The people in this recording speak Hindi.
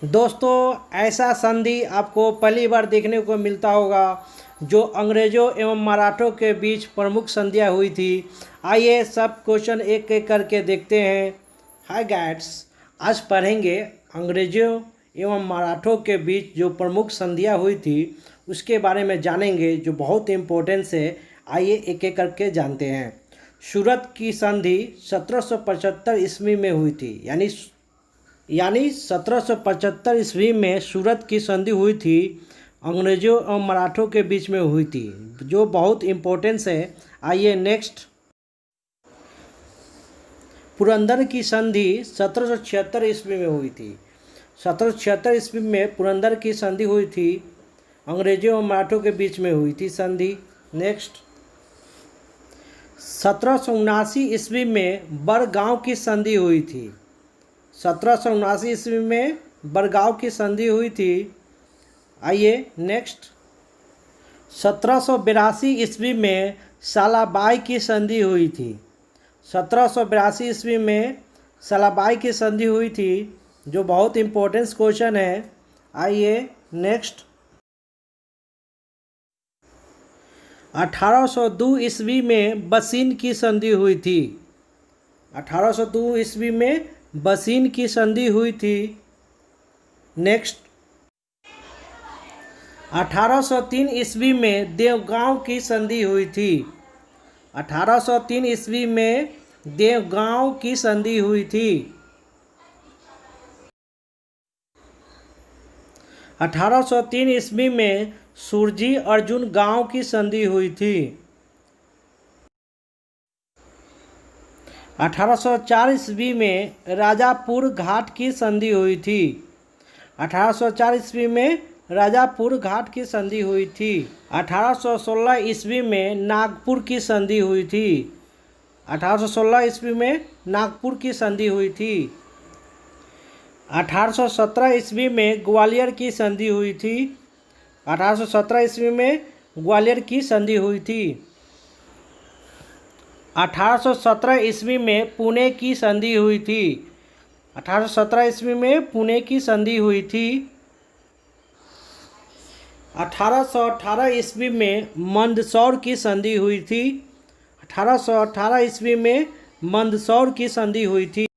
दोस्तों, ऐसा संधि आपको पहली बार देखने को मिलता होगा जो अंग्रेज़ों एवं मराठों के बीच प्रमुख संधियाँ हुई थी। आइए सब क्वेश्चन एक एक करके देखते हैं। हाय गाइड्स, आज पढ़ेंगे अंग्रेज़ों एवं मराठों के बीच जो प्रमुख संधियाँ हुई थी उसके बारे में जानेंगे, जो बहुत इम्पोर्टेंस है। आइए एक एक करके जानते हैं। सूरत की संधि 1775 ईस्वी में हुई थी, यानी 1775 ईस्वी में सूरत की संधि हुई थी, अंग्रेज़ों और मराठों के बीच में हुई थी, जो बहुत इम्पोर्टेंस है। आइए नेक्स्ट। पुरंदर की संधि 1776 ईस्वी में हुई थी। 1776 ईस्वी में पुरंदर की संधि हुई थी, अंग्रेज़ों और मराठों के बीच में हुई थी संधि। नेक्स्ट। 1779 ईस्वी में बड़गांव की संधि हुई थी। 1779 ईस्वी में बड़गांव की संधि हुई थी। आइए नेक्स्ट। 1782 ईस्वी में सालाबाई की संधि हुई थी। 1782 ईस्वी में सालाबाई की संधि हुई थी, जो बहुत इम्पोर्टेंट क्वेश्चन है। आइए नेक्स्ट। 1802 ईस्वी में बसीन की संधि हुई थी। 1802 ईस्वी में बसीन की संधि हुई थी। नेक्स्ट। 1803 ईस्वी में देवगांव की संधि हुई थी। 1803 ईस्वी में देवगांव की संधि हुई थी। 1803 ईस्वी में सुरजी अर्जुन गांव की संधि हुई थी। 1804 ईस्वी में राजापुर घाट की संधि हुई थी। 1804 ईस्वी में राजापुर घाट की संधि हुई थी। 1816 ईस्वी में नागपुर की संधि हुई थी। 1816 ईस्वी में नागपुर की संधि हुई थी। 1817 ईस्वी में ग्वालियर की संधि हुई थी। 1817 ईस्वी में ग्वालियर की संधि हुई थी। 1817 ईस्वी में पुणे की संधि हुई थी। 1817 ईस्वी में पुणे की संधि हुई थी। 1818 ईस्वी में मंदसौर की संधि हुई थी। 1818 ईस्वी में मंदसौर की संधि हुई थी।